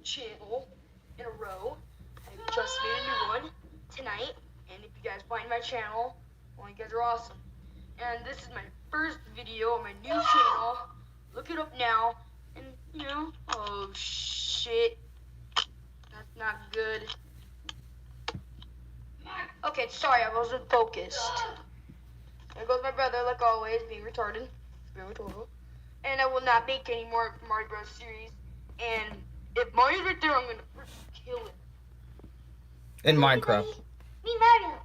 channel in a row. I just made a new one tonight, and if you guys find my channel, well, you guys are awesome. And this is my first video on my new channel. Look it up now, and you know, oh shit, that's not good. Okay, sorry, I wasn't focused. There goes my brother, like always, being retarded. And I will not make any more Mario Bros. Series. And if Mario's right there, I'm gonna freaking kill him. In Minecraft. Me Mario.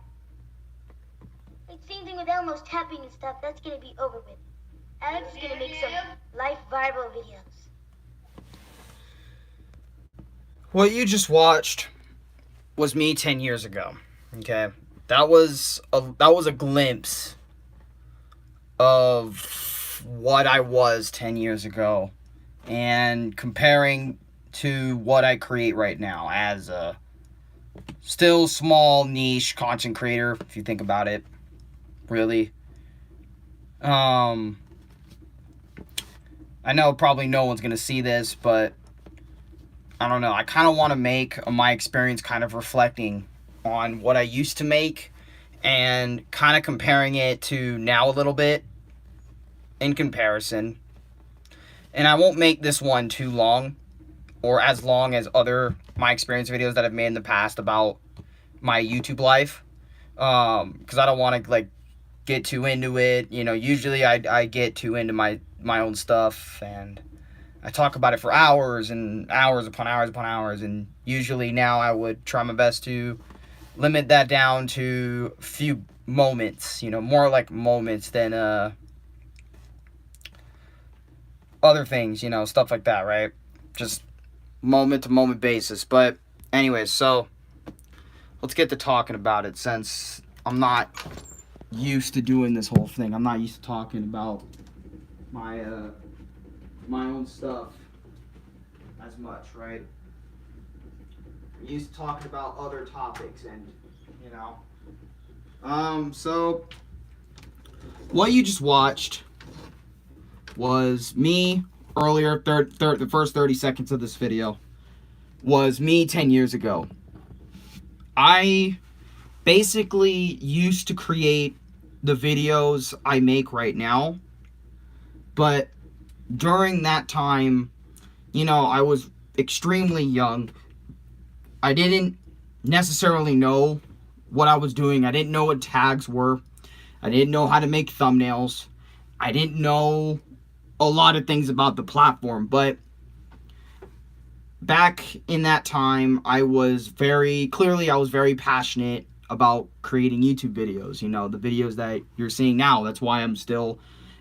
Like same thing with Elmo's tapping and stuff. That's gonna be over with. Alex is gonna make some life viral videos. What you just watched was me 10 years ago. Okay, that was a glimpse of what I was 10 years ago, and comparing to what I create right now as a still small niche content creator, if you think about it, really. I know probably no one's gonna see this, but I don't know. I kind of want to make my experience kind of reflecting on what I used to make and kind of comparing it to now a little bit in comparison. And I won't make this one too long or as long as other my experience videos that I've made in the past about my YouTube life, because I don't want to like get too into it. You know, usually I get too into my own stuff and I talk about it for hours and hours upon hours upon hours, and usually now I would try my best to limit that down to a few moments, you know, more like moments than other things, you know, stuff like that, right? Just moment to moment basis. But anyways, so let's get to talking about it, since I'm not used to doing this whole thing. I'm not used to talking about my own stuff as much, right? I'm used to talking about other topics, and you know, so what you just watched was me earlier. The first 30 seconds of this video was me 10 years ago. I basically used to create the videos I make right now, but during that time, you know, I was extremely young. I didn't necessarily know what I was doing. I didn't know what tags were. I didn't know how to make thumbnails. I didn't know a lot of things about the platform. But back in that time, I was very passionate about creating YouTube videos. You know, the videos that you're seeing now. That's why I'm still,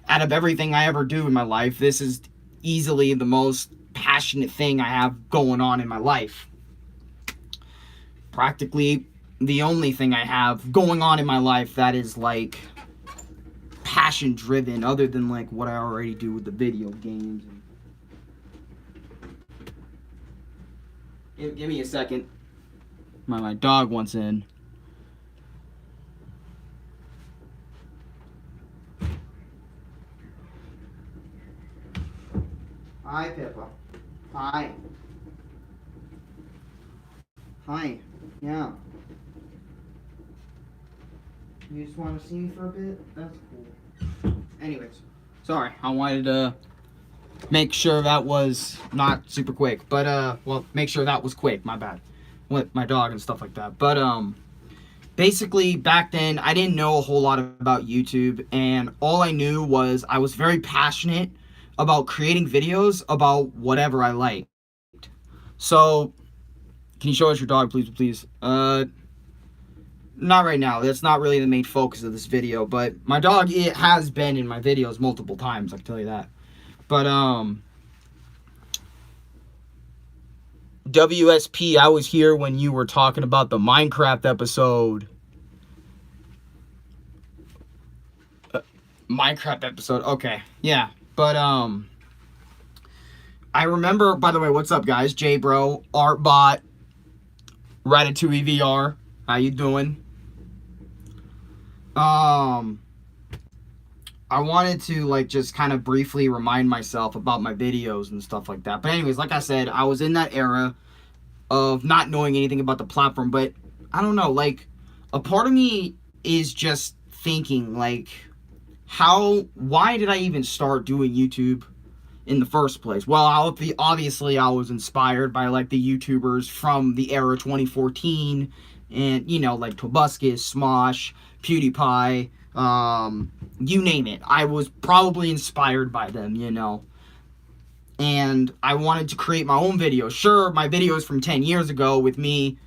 out of everything I ever do in my life, this is easily the most passionate thing I have going on in my life. Practically the only thing I have going on in my life that is like passion driven, other than like what I already do with the video games. Give me a second. My dog wants in. Hi, Pippa. Hi. Hi. Yeah. You just want to see me for a bit? That's cool. Anyways, sorry. I wanted to make sure that was not super quick. But, well, make sure that was quick. My bad. With my dog and stuff like that. But, basically, back then, I didn't know a whole lot about YouTube. And all I knew was I was very passionate about creating videos about whatever I liked. So, can you show us your dog, please? Not right now. That's not really the main focus of this video. But my dog, it has been in my videos multiple times, I can tell you that. But, WSP, I was here when you were talking about the Minecraft episode. Okay, yeah. But, I remember, by the way, what's up, guys? J-Bro, Artbot, Ratatouille VR, how you doing? I wanted to, like, just kind of briefly remind myself about my videos and stuff like that. But anyways, like I said, I was in that era. of not knowing anything about the platform. But I don't know, like, a part of me is just thinking, like, why did I even start doing YouTube in the first place? Well, obviously I was inspired by, like, the YouTubers from the era 2014, and, you know, like Tobuscus, Smosh, PewDiePie, you name it. I was probably inspired by them, you know. And I wanted to create my own videos. Sure, my videos from 10 years ago with me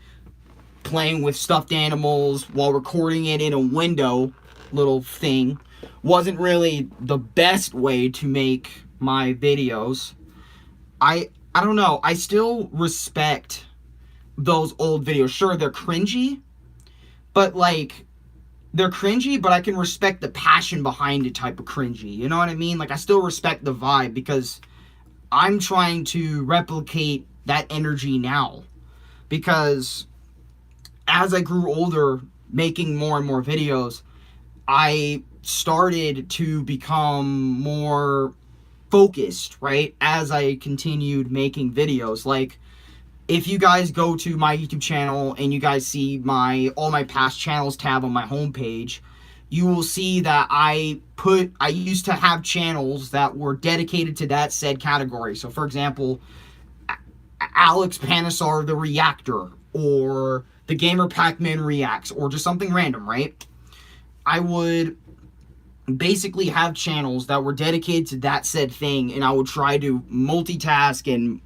playing with stuffed animals while recording it in a window little thing wasn't really the best way to make my videos. I don't know. I still respect those old videos. Sure, they're cringy, but like, they're cringy, but I can respect the passion behind it type of cringy. You know what I mean? Like, I still respect the vibe because I'm trying to replicate that energy now. Because as I grew older, making more and more videos, I started to become more focused, right? As I continued making videos. Like, if you guys go to my YouTube channel and you guys see all my past channels tab on my homepage, you will see that I used to have channels that were dedicated to that said category. So, for example, Alex Panisar the Reactor, or the Gamer Pac-Man Reacts, or just something random, right? I would basically have channels that were dedicated to that said thing, and I would try to multitask and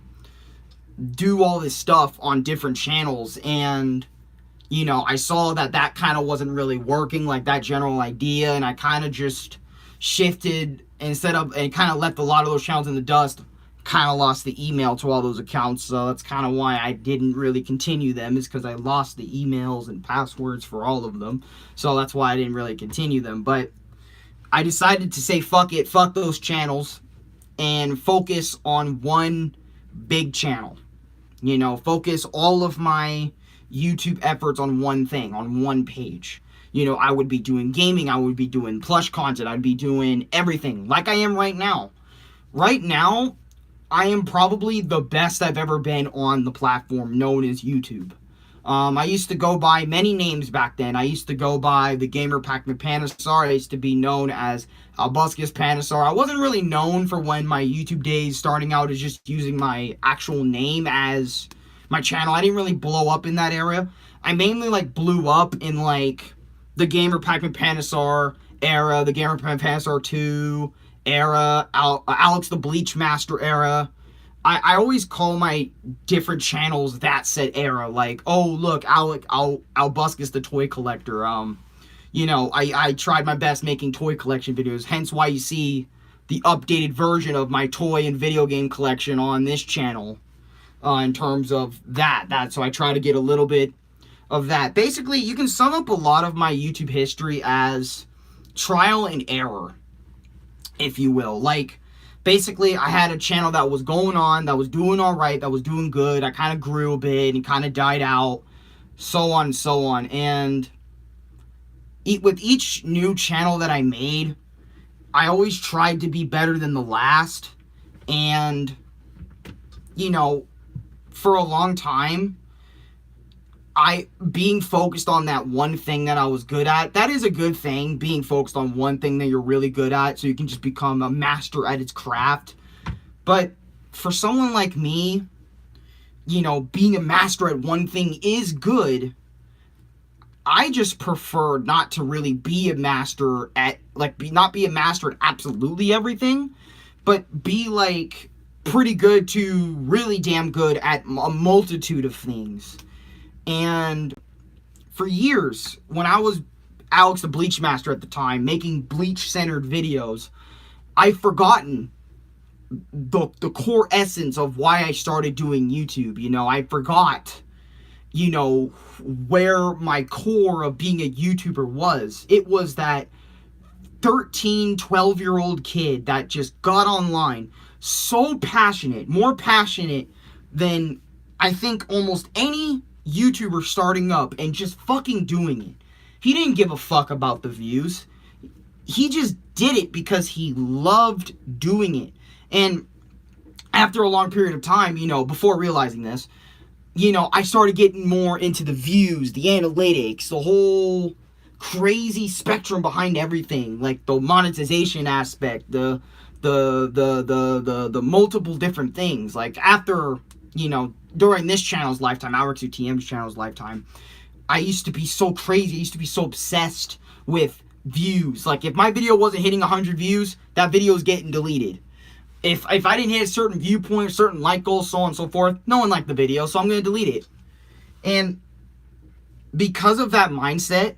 do all this stuff on different channels. And, you know, I saw that kind of wasn't really working, like that general idea, and I kind of just shifted and kind of left a lot of those channels in the dust. Kind of lost the email to all those accounts, so that's kind of why I didn't really continue them, is because I lost the emails and passwords for all of them. So that's why I didn't really continue them. But I decided to say fuck it, fuck those channels, and focus on one big channel. You know, focus all of my YouTube efforts on one thing, on one page. You know, I would be doing gaming, I would be doing plush content, I'd be doing everything like I am right now. Right now, I am probably the best I've ever been on the platform known as YouTube. I used to go by many names back then. I used to go by the Gamer Pac-Man Panisar. I used to be known as Albuscus Panisar. I wasn't really known for when my YouTube days starting out as just using my actual name as my channel. I didn't really blow up in that area. I mainly like blew up in like the Gamer Pac-Man Panisar era, the Gamer Pac-Man Panisar 2 era, Alex the Bleach Master era. I always call my different channels that said era. Like, oh, look, Albuscus the Toy Collector. You know, I tried my best making toy collection videos. Hence why you see the updated version of my toy and video game collection on this channel. In terms of that. So I try to get a little bit of that. Basically, you can sum up a lot of my YouTube history as trial and error, if you will. Like, basically, I had a channel that was going on, that was doing alright, that was doing good. I kind of grew a bit and kind of died out, so on and so on. And with each new channel that I made, I always tried to be better than the last. And, you know, for a long time, being focused on that one thing that I was good at, that is a good thing, being focused on one thing that you're really good at, so you can just become a master at its craft. But for someone like me, you know, being a master at one thing is good. I just prefer not to really be a master at, like, not be a master at absolutely everything, but be, like, pretty good to really damn good at a multitude of things. And for years, when I was Alex the Bleach Master at the time, making bleach-centered videos, I've forgotten the core essence of why I started doing YouTube. You know, I forgot, you know, where my core of being a YouTuber was. It was that 13, 12-year-old kid that just got online, so passionate, more passionate than I think almost any YouTuber starting up, and just fucking doing it. He didn't give a fuck about the views. He just did it because he loved doing it. And after a long period of time, you know, before realizing this, you know, I started getting more into the views, the analytics, the whole crazy spectrum behind everything, like the monetization aspect, the multiple different things. Like after, you know, during this channel's lifetime, ArekkusuTM's channel's lifetime, I used to be so crazy, I used to be so obsessed with views. Like if my video wasn't hitting 100 views, that video is getting deleted. If I didn't hit a certain viewpoint, certain like goal, so on and so forth, no one liked the video, so I'm going to delete it. And because of that mindset,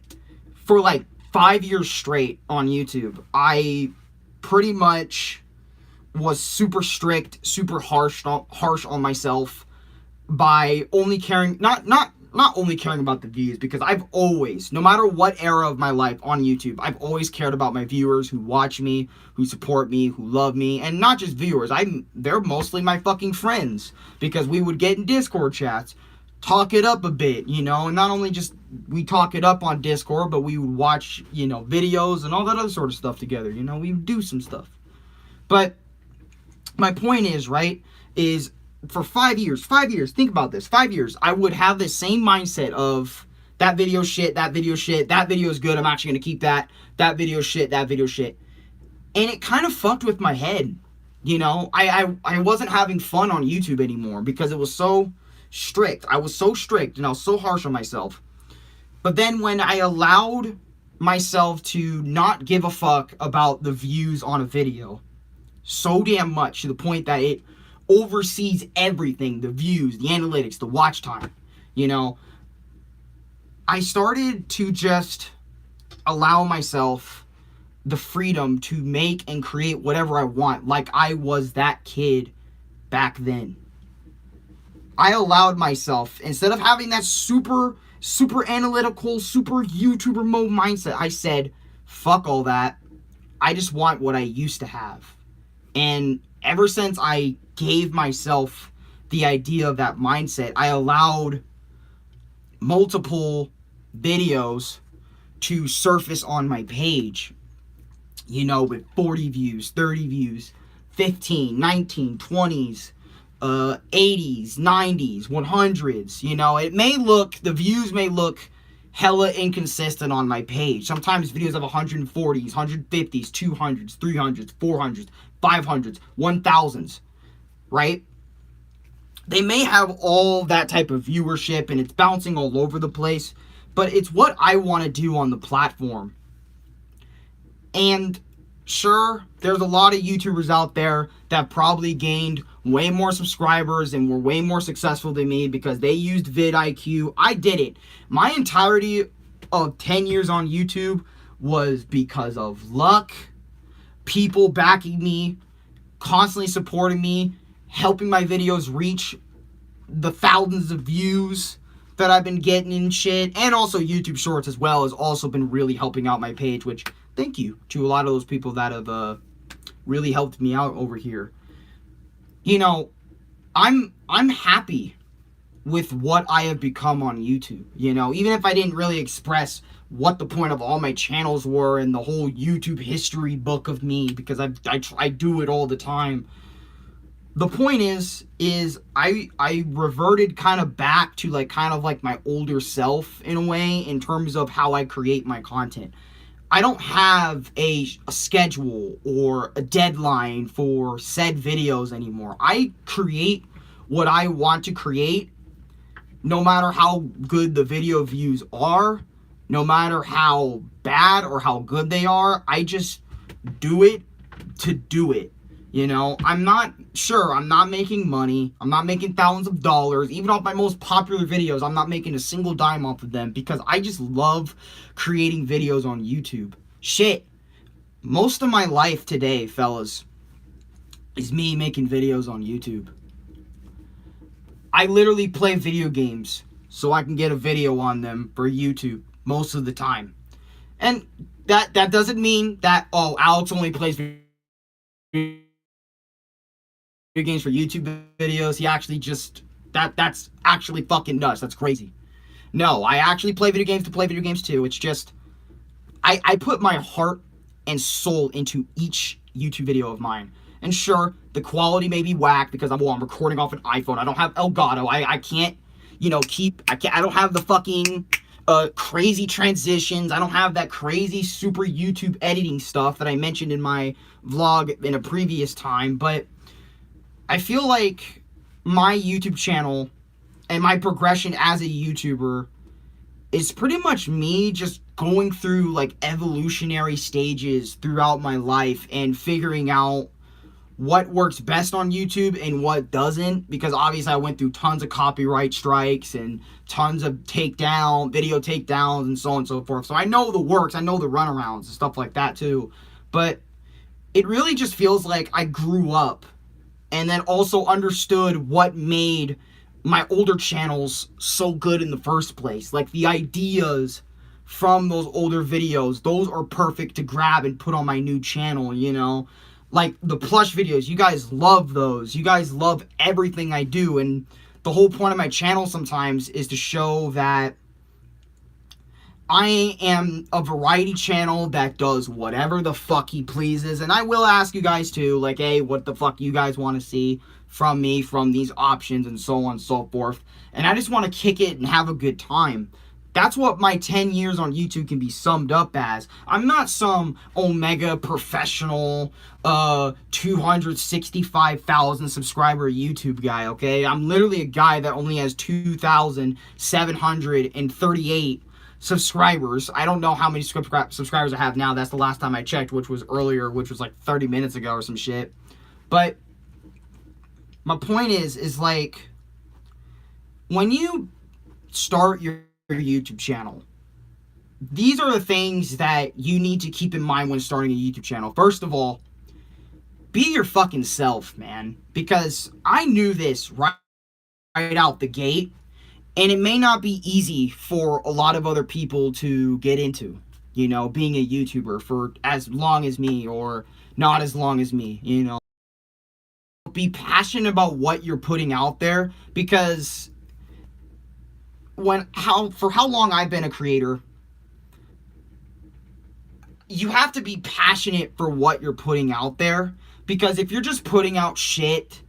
for like 5 years straight on YouTube, I pretty much was super strict, super harsh on myself by only caring, not only caring about the views, because I've always, no matter what era of my life on YouTube, I've always cared about my viewers who watch me, who support me, who love me, and not just viewers. They're mostly my fucking friends, because we would get in Discord chats, talk it up a bit, you know, and not only just we talk it up on Discord, but we would watch, you know, videos and all that other sort of stuff together, you know, we would do some stuff. But my point is, right, is for 5 years, think about this, 5 years, I would have the same mindset of that video shit, that video shit, that video is good, I'm actually going to keep that video shit, that video shit. And it kind of fucked with my head, you know, I wasn't having fun on YouTube anymore because it was so strict. I was so strict and I was so harsh on myself. But then when I allowed myself to not give a fuck about the views on a video so damn much, to the point that it oversees everything, the views, the analytics, the watch time, you know, I started to just allow myself the freedom to make and create whatever I want, like I was that kid back then. I allowed myself, instead of having that super analytical, super YouTuber mode mindset, I said, fuck all that. I just want what I used to have. And ever since I gave myself the idea of that mindset, I allowed multiple videos to surface on my page, you know, with 40 views, 30 views, 15, 19, 20s, 80s, 90s, 100s, you know, the views may look hella inconsistent on my page. Sometimes videos have 140s, 150s, 200s, 300s, 400s, 500s, 1000s, right? They may have all that type of viewership and it's bouncing all over the place, but it's what I want to do on the platform. And sure, there's a lot of YouTubers out there that probably gained way more subscribers and were way more successful than me because they used vidIQ. I didn't. My entirety of 10 years on YouTube was because of luck, people backing me, constantly supporting me, helping my videos reach the thousands of views that I've been getting and shit. And also YouTube Shorts as well has also been really helping out my page, which thank you to a lot of those people that have really helped me out over here. You know, I'm happy with what I have become on YouTube. You know, even if I didn't really express what the point of all my channels were and the whole YouTube history book of me, because I do it all the time. The point is I reverted kind of back to kind of my older self in a way, in terms of how I create my content. I don't have a schedule or a deadline for said videos anymore. I create what I want to create, no matter how good the video views are, no matter how bad or how good they are. I just do it to do it. You know, I'm not making money. I'm not making thousands of dollars. Even off my most popular videos, I'm not making a single dime off of them because I just love creating videos on YouTube. Shit. Most of my life today, fellas, is me making videos on YouTube. I literally play video games so I can get a video on them for YouTube most of the time. And that doesn't mean that, oh, Alex only plays video games for YouTube videos. He actually just, that's actually fucking nuts. That's crazy. No, I actually play video games to play video games too. It's just, I put my heart and soul into each YouTube video of mine. And sure, the quality may be whack because I'm recording off an iPhone. I don't have Elgato. I can't you know, I don't have the fucking crazy transitions. I don't have that crazy super YouTube editing stuff that I mentioned in my vlog in a previous time. But I feel like my YouTube channel and my progression as a YouTuber is pretty much me just going through like evolutionary stages throughout my life and figuring out what works best on YouTube and what doesn't, because obviously I went through tons of copyright strikes and tons of video takedowns and so on and so forth. So I know the works, I know the runarounds and stuff like that too. But it really just feels like I grew up and then also understood what made my older channels so good in the first place. Like the ideas from those older videos, those are perfect to grab and put on my new channel, you know? Like the plush videos, you guys love those. You guys love everything I do. And the whole point of my channel sometimes is to show that I am a variety channel that does whatever the fuck he pleases. And I will ask you guys too, like, hey, what the fuck you guys want to see from me, from these options and so on and so forth. And I just want to kick it and have a good time. That's what my 10 years on YouTube can be summed up as. I'm not some omega professional, 265,000 subscriber YouTube guy, okay? I'm literally a guy that only has 2,738 subscribers. I don't know how many subscribers I have now. That's the last time I checked, which was earlier, which was like 30 minutes ago or some shit. But my point is like, when you start your YouTube channel, these are the things that you need to keep in mind when starting a YouTube channel. First of all, be your fucking self, man. Because I knew this right out the gate, and it may not be easy for a lot of other people to get into, you know, being a YouTuber for as long as me or not as long as me, you know. Be passionate about what you're putting out there, because for how long I've been a creator, you have to be passionate for what you're putting out there. Because if you're just putting out shit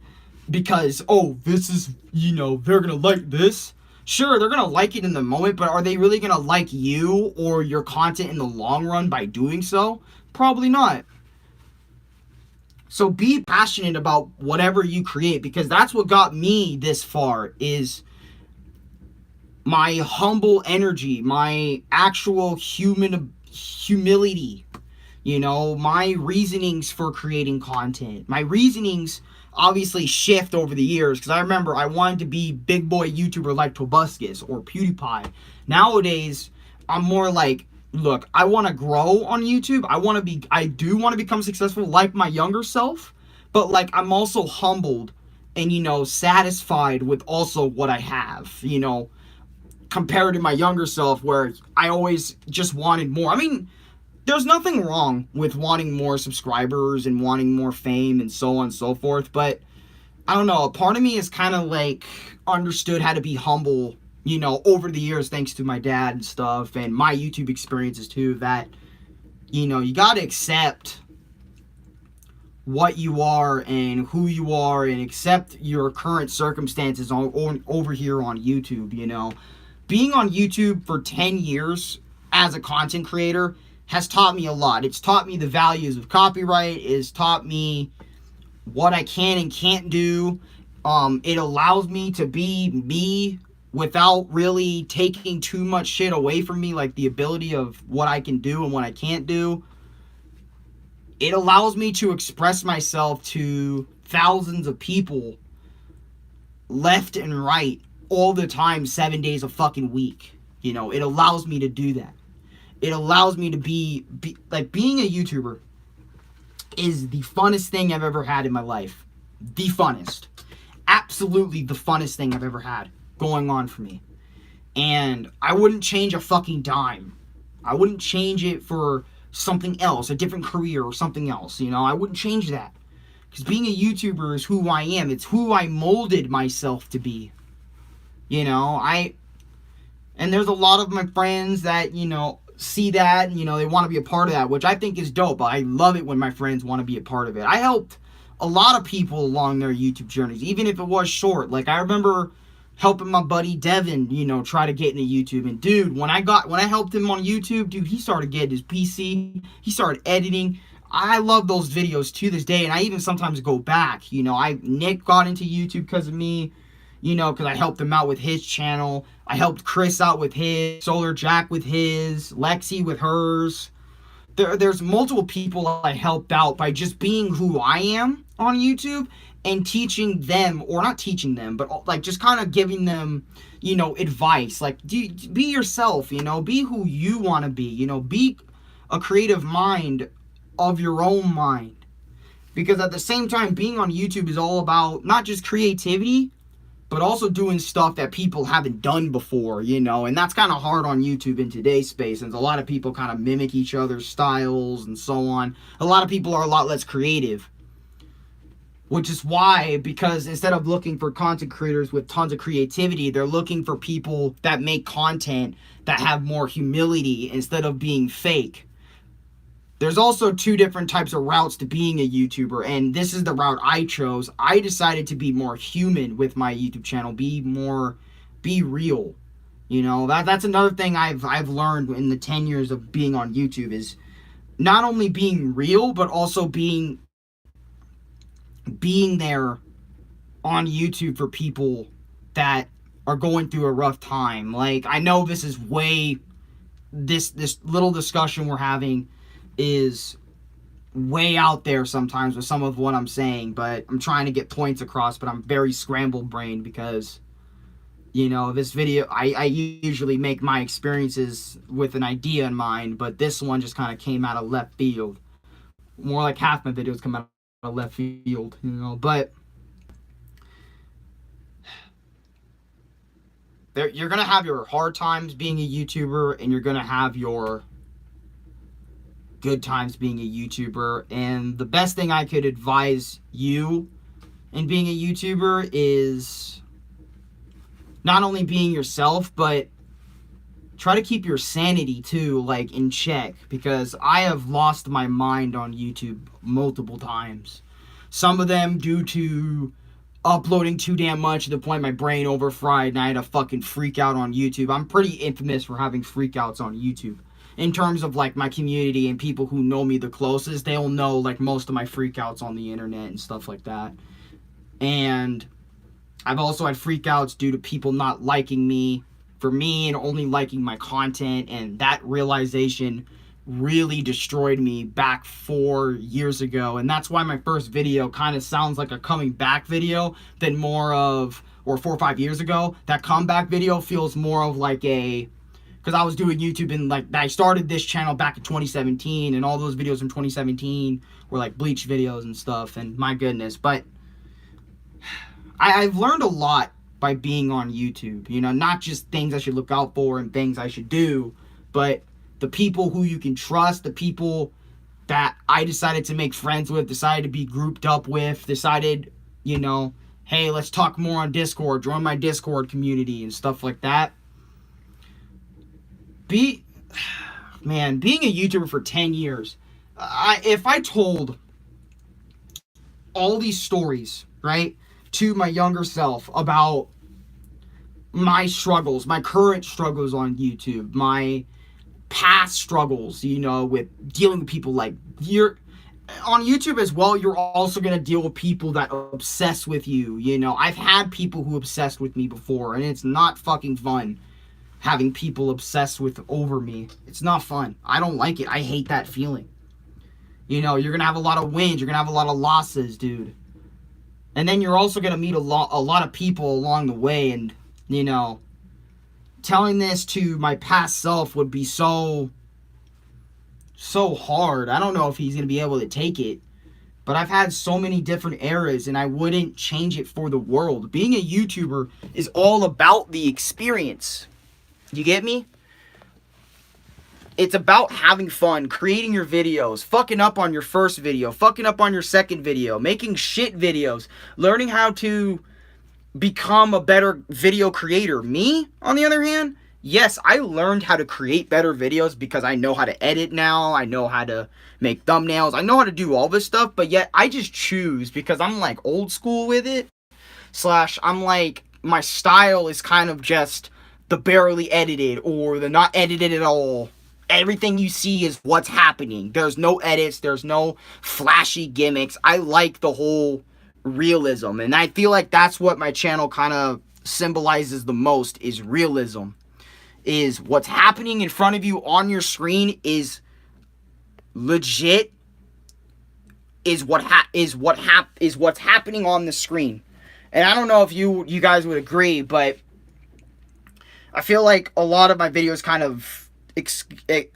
because, oh, this is, you know, they're gonna like this, sure, they're gonna like it in the moment, but are they really gonna like you or your content in the long run by doing so? Probably not. So be passionate about whatever you create, because that's what got me this far, is my humble energy, my actual humility, you know, my reasonings for creating content. My reasonings obviously shift over the years, because I remember I wanted to be big boy YouTuber like Tobuscus or PewDiePie. Nowadays, I'm more like, look, I want to grow on YouTube. I do want to become successful like my younger self, but like I'm also humbled and, you know, satisfied with also what I have, you know, compared to my younger self where I always just wanted more. I mean, there's nothing wrong with wanting more subscribers and wanting more fame and so on and so forth, but I don't know, a part of me is kind of like understood how to be humble, you know, over the years, thanks to my dad and stuff and my YouTube experiences too, that, you know, you got to accept what you are and who you are and accept your current circumstances over here on YouTube, you know. Being on YouTube for 10 years as a content creator has taught me a lot. It's taught me the values of copyright. It's taught me what I can and can't do. It allows me to be me without really taking too much shit away from me, like the ability of what I can do and what I can't do. It allows me to express myself to thousands of people left and right all the time, 7 days a fucking week. You know, it allows me to do that. It allows me to be like, being a YouTuber is the funnest thing I've ever had in my life. The funnest. Absolutely the funnest thing I've ever had going on for me. And I wouldn't change a fucking dime. I wouldn't change it for something else, a different career or something else, you know. I wouldn't change that. Because being a YouTuber is who I am. It's who I molded myself to be. You know, and there's a lot of my friends that, you know, see that and, you know, they want to be a part of that, which I think is dope. I love it when my friends want to be a part of it. I helped a lot of people along their YouTube journeys, even if it was short. Like, I remember helping my buddy Devin, try to get into YouTube. And dude, when I helped him on YouTube, dude, he started getting his PC. He started editing. I love those videos to this day, and I even sometimes go back. Nick got into YouTube because of me, because I helped him out with his channel. I helped Chris out with his, Solar Jack with his, Lexi with hers. There's multiple people I helped out by just being who I am on YouTube and teaching them, or not teaching them, but like just kind of giving them, advice. Like, be yourself, be who you want to be, be a creative mind of your own mind. Because at the same time, being on YouTube is all about not just creativity, but also doing stuff that people haven't done before, and that's kind of hard on YouTube in today's space, since a lot of people kind of mimic each other's styles and so on. A lot of people are a lot less creative, which is why, because instead of looking for content creators with tons of creativity, they're looking for people that make content that have more humility instead of being fake. There's also two different types of routes to being a YouTuber, and this is the route I chose. I decided to be more human with my YouTube channel, be real. That's another thing I've learned in the 10 years of being on YouTube, is not only being real, but also being there on YouTube for people that are going through a rough time. Like, I know this is this little discussion we're having is way out there sometimes with some of what I'm saying, but I'm trying to get points across, but I'm very scrambled brained because, this video, I usually make my experiences with an idea in mind, but this one just kind of came out of left field. More like half my videos come out of left field, but you're going to have your hard times being a YouTuber, and you're going to have your good times being a YouTuber. And the best thing I could advise you in being a YouTuber is not only being yourself, but try to keep your sanity too, like, in check, because I have lost my mind on YouTube multiple times. Some of them due to uploading too damn much to the point my brain overfried and I had to fucking freak out on YouTube. I'm pretty infamous for having freakouts on YouTube. In terms of, like, my community and people who know me the closest, they'll know, like, most of my freakouts on the internet and stuff like that. And I've also had freakouts due to people not liking me for me and only liking my content, and that realization really destroyed me back 4 years ago. And that's why my first video kind of sounds like a coming back video than more of, or 4 or 5 years ago, that comeback video feels more of like a, because I was doing YouTube and, like, I started this channel back in 2017, and all those videos from 2017 were like Bleach videos and stuff, and my goodness. But I've learned a lot by being on YouTube, not just things I should look out for and things I should do, but the people who you can trust, the people that I decided to make friends with, decided to be grouped up with, decided, hey, let's talk more on Discord, join my Discord community and stuff like that. Being a YouTuber for 10 years, if I told all these stories, right, to my younger self about my struggles, my current struggles on YouTube, my past struggles, with dealing with people, like, you're on YouTube as well, you're also going to deal with people that obsess with you, I've had people who obsessed with me before, and it's not fucking fun. Having people obsessed over me, it's not fun. I don't like it. I hate that feeling. You're gonna have a lot of wins, you're gonna have a lot of losses, dude. And then you're also gonna meet a lot of people along the way, and telling this to my past self would be so hard. I don't know if he's gonna be able to take it, but I've had so many different eras, and I wouldn't change it for the world. Being a YouTuber is all about the experience. You get me? It's about having fun, creating your videos, fucking up on your first video, fucking up on your second video, making shit videos, learning how to become a better video creator. Me, on the other hand, yes, I learned how to create better videos because I know how to edit now, I know how to make thumbnails, I know how to do all this stuff, but yet I just choose because I'm, like, old school with it, / I'm, like, my style is kind of just the barely edited or the not edited at all. Everything you see is what's happening. There's no edits. There's no flashy gimmicks. I like the whole realism. And I feel like that's what my channel kind of symbolizes the most, is realism. Is what's happening in front of you on your screen is legit, is what's happening on the screen. And I don't know if you guys would agree, but I feel like a lot of my videos kind of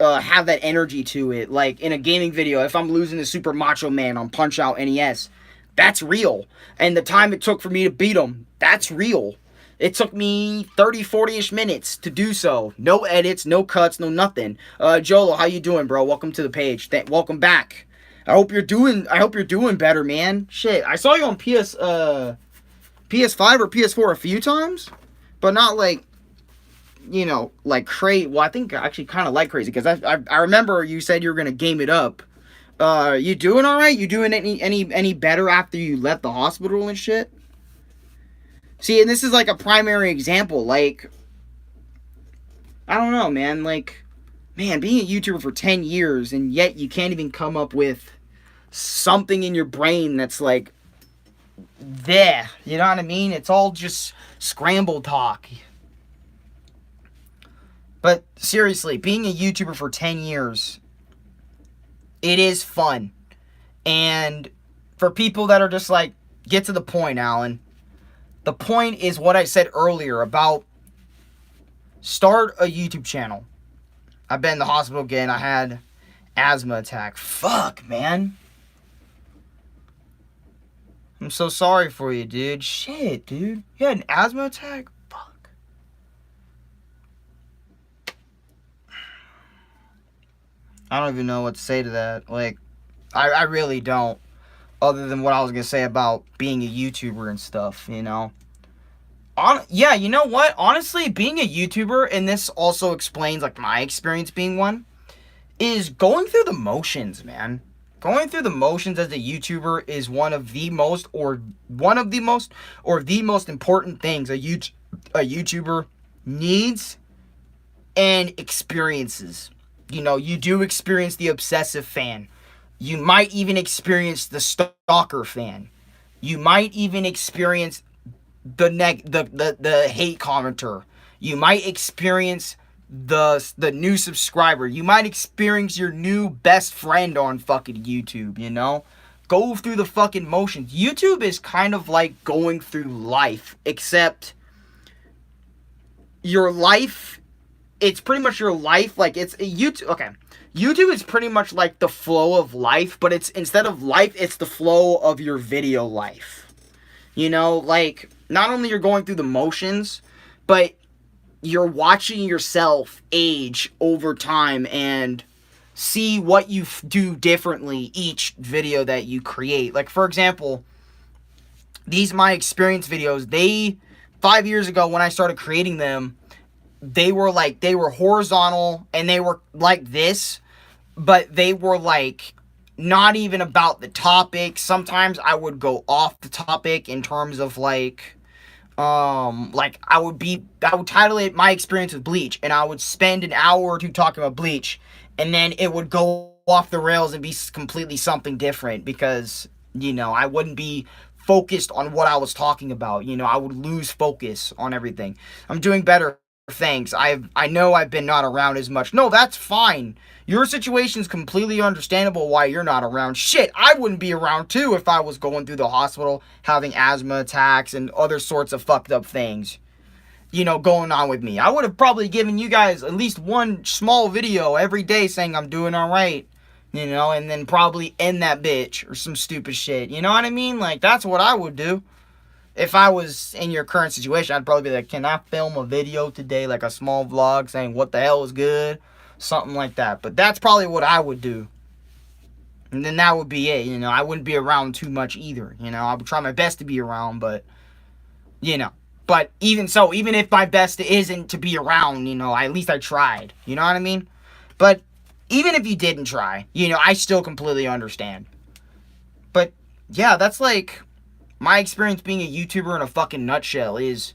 have that energy to it. Like in a gaming video, if I'm losing to Super Macho Man on Punch-Out NES, that's real. And the time it took for me to beat him, that's real. It took me 30, 40-ish minutes to do so. No edits, no cuts, no nothing. Jolo, how you doing, bro? Welcome to the page. Welcome back. I hope you're doing better, man. Shit, I saw you on PS5 or PS4 a few times, but not like, you know, like crazy. Well, I think I actually kind of like crazy, because I remember you said you were gonna game it up. You doing all right? You doing any better after you left the hospital and shit? See, and this is like a primary example. Like, I don't know, man. Like, man, being a YouTuber for 10 years and yet you can't even come up with something in your brain that's like there. You know what I mean? It's all just scrambled talk. But seriously, being a YouTuber for 10 years, it is fun. And for people that are just like, get to the point, Alan. The point is what I said earlier about start a YouTube channel. I've been in the hospital again. I had asthma attack. Fuck, man. I'm so sorry for you, dude. Shit, dude. You had an asthma attack? Fuck. I don't even know what to say to that. Like, I really don't. Other than what I was going to say about being a YouTuber and stuff, you know. Yeah, you know what? Honestly, being a YouTuber, and this also explains, like, my experience being one, is going through the motions, man. Going through the motions as a YouTuber is one of the most important things a YouTuber needs and experiences. You know, you do experience the obsessive fan. You might even experience the stalker fan. You might even experience the hate commenter. You might experience the new subscriber. You might experience your new best friend on fucking YouTube, you know? Go through the fucking motions. YouTube is kind of like going through life, except your life, it's pretty much your life. Like, it's YouTube. Okay, YouTube is pretty much like the flow of life, but it's, instead of life, it's the flow of your video life. You know, like, not only you're going through the motions, but you're watching yourself age over time and see what you do differently each video that you create. Like, for example, these My Experience videos, 5 years ago when I started creating them, they were horizontal and they were like this, but they were like not even about the topic. Sometimes I would go off the topic in terms of like I would title it My Experience with Bleach, and I would spend an hour or two talking about Bleach, and then it would go off the rails and be completely something different, because, you know, I wouldn't be focused on what I was talking about. You know, I would lose focus on everything. I'm doing better, thanks. I know I've been not around as much. No, that's fine. Your situation's completely understandable why you're not around. Shit, I wouldn't be around too if I was going through the hospital, having asthma attacks and other sorts of fucked up things, you know, going on with me. I would have probably given you guys at least one small video every day saying I'm doing alright, you know, and then probably end that bitch or some stupid shit. You know what I mean? Like, that's what I would do. If I was in your current situation, I'd probably be like, can I film a video today, like a small vlog saying what the hell is good? Something like that. But that's probably what I would do. And then that would be it, you know. I wouldn't be around too much either, you know. I would try my best to be around, but, you know. But even so, even if my best isn't to be around, you know, at least I tried. You know what I mean? But even if you didn't try, you know, I still completely understand. But, yeah, that's like my experience being a YouTuber in a fucking nutshell is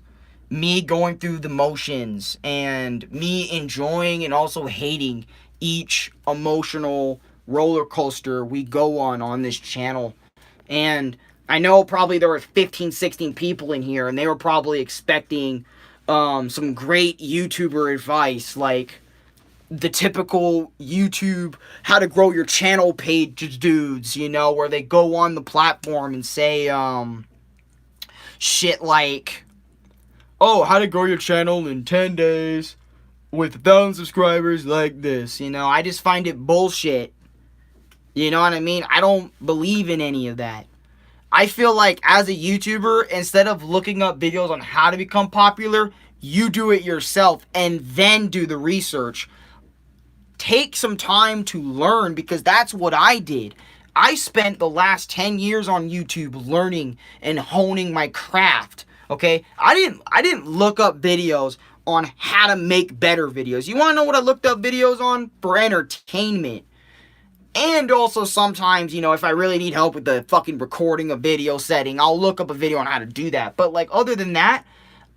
me going through the motions and me enjoying and also hating each emotional roller coaster we go on this channel. And I know probably there were 15, 16 people in here, and they were probably expecting some great YouTuber advice, like the typical YouTube how to grow your channel page dudes, you know, where they go on the platform and say shit like, oh, how to grow your channel in 10 days with 1,000 subscribers like this. You know, I just find it bullshit. You know what I mean? I don't believe in any of that. I feel like as a YouTuber, instead of looking up videos on how to become popular, you do it yourself and then do the research. Take some time to learn, because that's what I did. I spent the last 10 years on YouTube learning and honing my craft. Okay? I didn't look up videos on how to make better videos. You want to know what I looked up videos on? For entertainment. And also sometimes, you know, if I really need help with the fucking recording a video setting, I'll look up a video on how to do that. But like, other than that,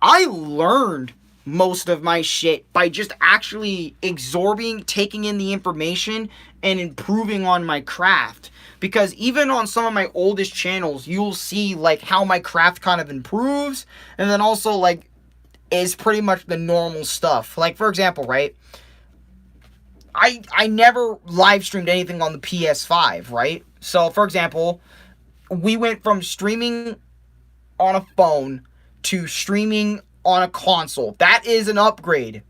I learned most of my shit by just actually absorbing, taking in the information, and improving on my craft. Because even on some of my oldest channels, you'll see like how my craft kind of improves, and then also like is pretty much the normal stuff. Like, for example, right? I never live streamed anything on the PS5, right? So, for example, we went from streaming on a phone to streaming on a console. That is an upgrade.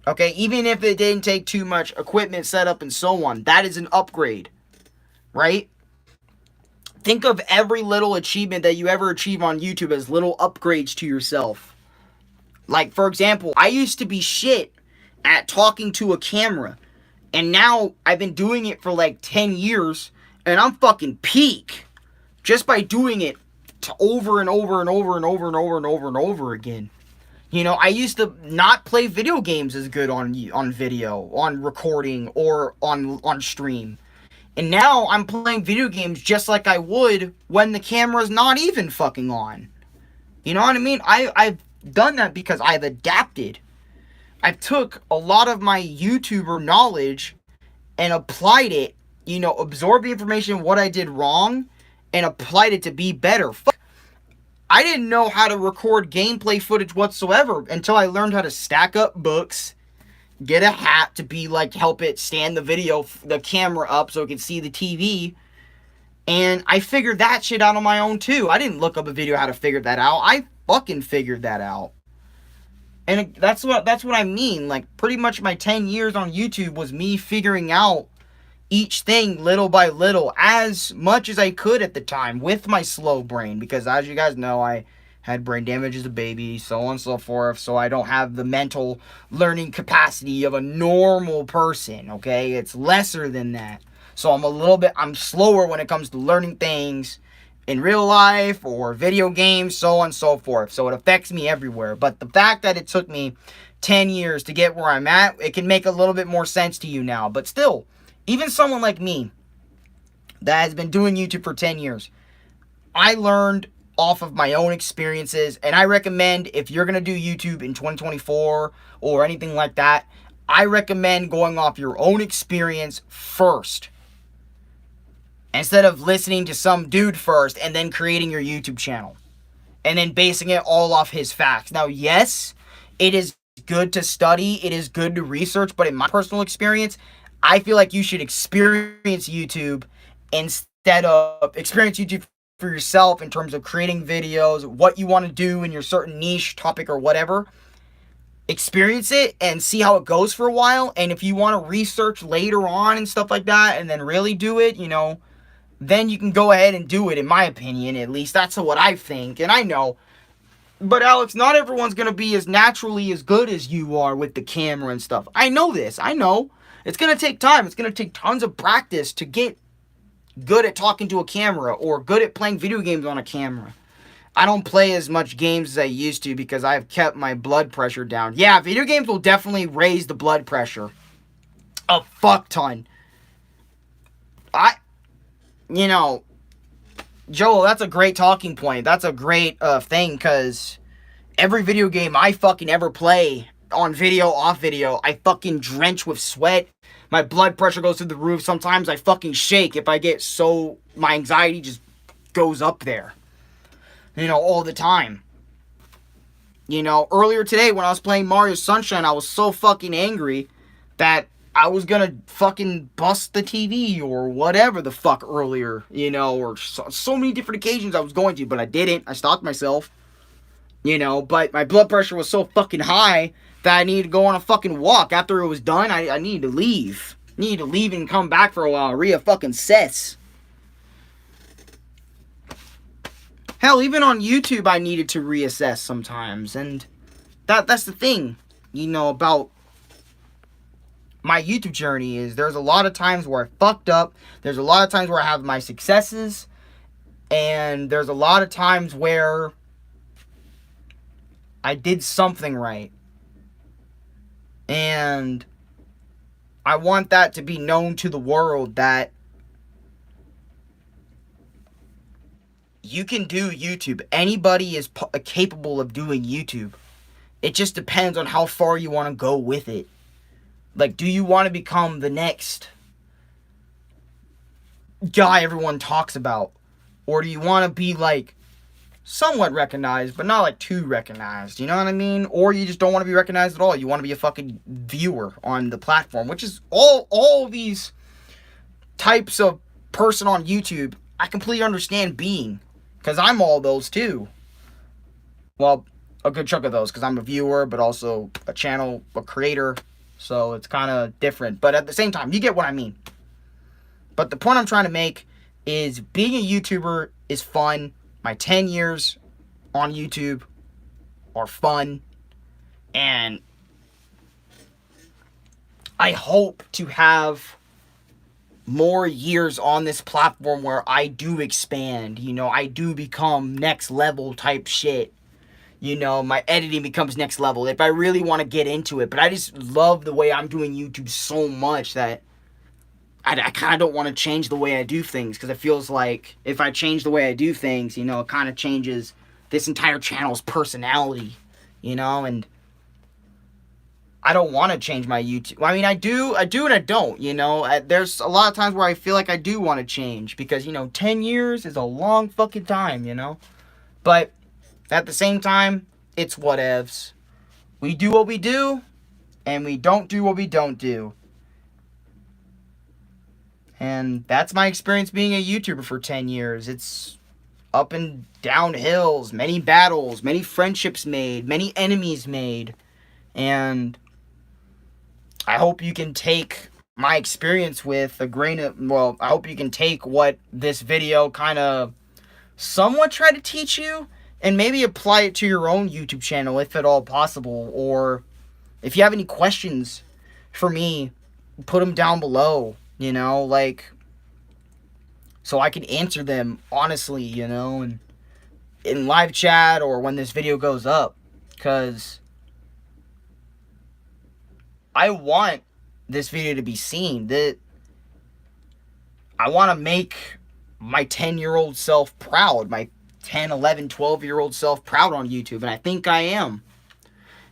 Okay, even if it didn't take too much equipment setup and so on, that is an upgrade, right? Think of every little achievement that you ever achieve on YouTube as little upgrades to yourself. Like, for example, I used to be shit at talking to a camera. And now I've been doing it for like 10 years, and I'm fucking peak just by doing it over and over and over and over and over and over and over again. You know, I used to not play video games as good on video, on recording, or on stream. And now I'm playing video games just like I would when the camera's not even fucking on. You know what I mean? I've done that because I've adapted. I took a lot of my YouTuber knowledge and applied it, you know, absorbed the information, what I did wrong, and applied it to be better. I didn't know how to record gameplay footage whatsoever until I learned how to stack up books, get a hat to be like, help it stand the camera up so it can see the TV, and I figured that shit out on my own too. I didn't look up a video how to figure that out. I fucking figured that out. And that's what I mean. Like, pretty much my 10 years on YouTube was me figuring out each thing little by little, as much as I could at the time, with my slow brain. Because as you guys know, I had brain damage as a baby, so on and so forth. So I don't have the mental learning capacity of a normal person, okay? It's lesser than that. So I'm slower when it comes to learning things in real life or video games, so on and so forth. So it affects me everywhere. But the fact that it took me 10 years to get where I'm at, it can make a little bit more sense to you now. But still, even someone like me that has been doing YouTube for 10 years, I learned off of my own experiences. And I recommend, if you're going to do YouTube in 2024 or anything like that, I recommend going off your own experience first, instead of listening to some dude first and then creating your YouTube channel and then basing it all off his facts. Now, yes, it is good to study, it is good to research, but in my personal experience, I feel like you should experience YouTube for yourself in terms of creating videos, what you want to do in your certain niche, topic, or whatever. Experience it and see how it goes for a while. And if you want to research later on and stuff like that and then really do it, you know, then you can go ahead and do it, in my opinion. At least that's what I think, and I know. But Alex, not everyone's going to be as naturally as good as you are with the camera and stuff. I know this. I know. It's going to take time. It's going to take tons of practice to get good at talking to a camera or good at playing video games on a camera. I don't play as much games as I used to because I've kept my blood pressure down. Yeah, video games will definitely raise the blood pressure a fuck ton. You know, Joel, that's a great talking point. That's a great thing, because every video game I fucking ever play, on video, off video, I fucking drench with sweat. My blood pressure goes through the roof. Sometimes I fucking shake if I get so, my anxiety just goes up there. You know, all the time. You know, earlier today when I was playing Mario Sunshine, I was so fucking angry that I was gonna fucking bust the TV or whatever the fuck earlier, you know, or so many different occasions I was going to, but I didn't. I stopped myself, you know, but my blood pressure was so fucking high that I needed to go on a fucking walk. After it was done, I needed to leave. Needed to leave and come back for a while, reassess. Hell, even on YouTube, I needed to reassess sometimes, and that's the thing, you know, about my YouTube journey is there's a lot of times where I fucked up, there's a lot of times where I have my successes, and there's a lot of times where I did something right. And I want that to be known to the world that you can do YouTube. Anybody is capable of doing YouTube. It just depends on how far you want to go with it. Like, do you want to become the next guy everyone talks about? Or do you want to be, like, somewhat recognized, but not, like, too recognized? You know what I mean? Or you just don't want to be recognized at all. You want to be a fucking viewer on the platform, which is all these types of person on YouTube, I completely understand being. Because I'm all those, too. Well, a good chunk of those, because I'm a viewer, but also a channel, a creator. So it's kind of different. But at the same time, you get what I mean. But the point I'm trying to make is being a YouTuber is fun. My 10 years on YouTube are fun. And I hope to have more years on this platform where I do expand. You know, I do become next level type shit. You know, my editing becomes next level if I really want to get into it. But I just love the way I'm doing YouTube so much that I kind of don't want to change the way I do things. Because it feels like if I change the way I do things, you know, it kind of changes this entire channel's personality. You know, and I don't want to change my YouTube. I mean, I do and I don't, you know. There's a lot of times where I feel like I do want to change. Because, you know, 10 years is a long fucking time, you know. But at the same time, it's whatevs. We do what we do, and we don't do what we don't do. And that's my experience being a YouTuber for 10 years. It's up and down hills, many battles, many friendships made, many enemies made. And I hope you can take my experience with a grain of, well, I hope you can take what this video kind of somewhat try to teach you and maybe apply it to your own YouTube channel if at all possible. Or if you have any questions for me, put them down below, you know, like, so I can answer them honestly, you know, and in live chat or when this video goes up, because I want this video to be seen. That I want to make my 10-year-old self proud, my 10, 11, 12-year-old self proud on YouTube, and I think I am.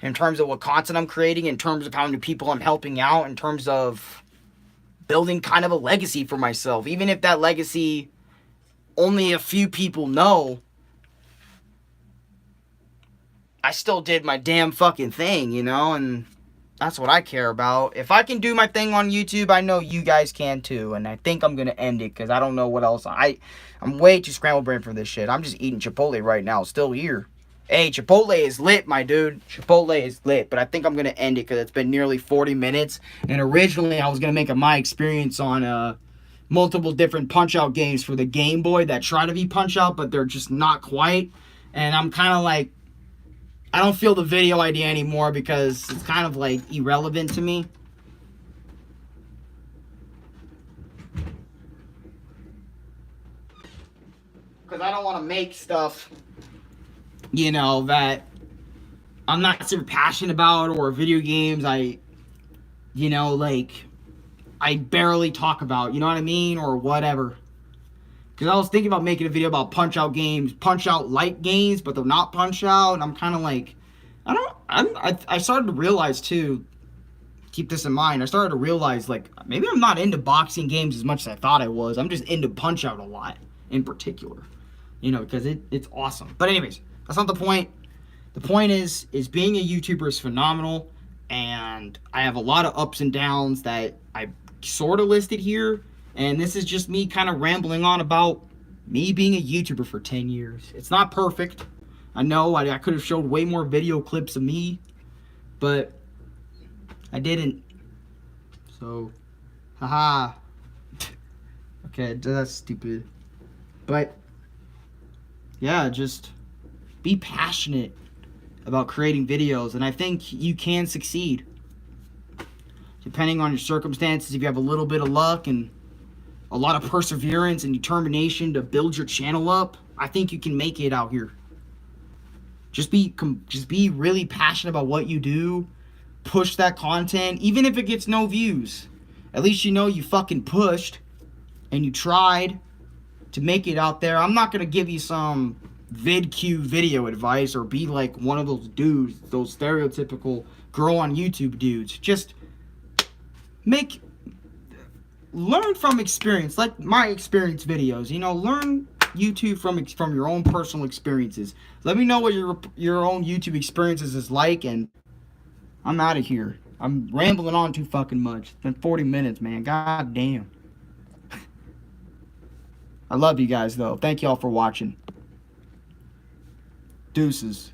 In terms of what content I'm creating, in terms of how many people I'm helping out, in terms of building kind of a legacy for myself. Even if that legacy only a few people know, I still did my damn fucking thing, you know, and that's what I care about. If I can do my thing on YouTube, I know you guys can too. And I think I'm going to end it because I don't know what else. I'm way too scrambled brain for this shit. I'm just eating Chipotle right now. Still here. Hey, Chipotle is lit, my dude. Chipotle is lit. But I think I'm going to end it because it's been nearly 40 minutes. And originally I was going to make a my experience on multiple different Punch-Out games for the Game Boy that try to be Punch-Out, but they're just not quite. And I'm kind of like, I don't feel the video idea anymore because it's kind of like irrelevant to me. Because I don't want to make stuff, you know, that I'm not super passionate about, or video games you know, like, I barely talk about, you know what I mean? Or whatever. Because I was thinking about making a video about Punch-Out games, Punch-Out like games, but they're not Punch-Out. And I'm kind of like, I started to realize too, keep this in mind, I started to realize like, maybe I'm not into boxing games as much as I thought I was. I'm just into Punch-Out a lot in particular. You know, because it's awesome. But anyways, that's not the point. The point is being a YouTuber is phenomenal. And I have a lot of ups and downs that I sort of listed here. And this is just me kind of rambling on about me being a YouTuber for 10 years. It's not perfect. I know I could have showed way more video clips of me, but I didn't. So, haha. Okay, that's stupid. But, yeah, just be passionate about creating videos. And I think you can succeed. Depending on your circumstances, if you have a little bit of luck and a lot of perseverance and determination to build your channel up, I think you can make it out here. Just be really passionate about what you do. Push that content, even if it gets no views. At least you know you fucking pushed and you tried to make it out there. I'm not gonna give you some VidQ video advice or be like one of those dudes, those stereotypical girl on YouTube dudes. Just learn from experience, like my experience videos. You know, learn YouTube from your own personal experiences. Let me know what your own YouTube experiences is like, and I'm out of here. I'm rambling on too fucking much. It's been 40 minutes, man. God damn. I love you guys, though. Thank y'all for watching. Deuces.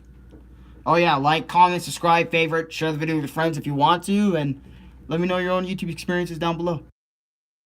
Oh, yeah. Like, comment, subscribe, favorite, share the video with your friends if you want to, and let me know your own YouTube experiences down below.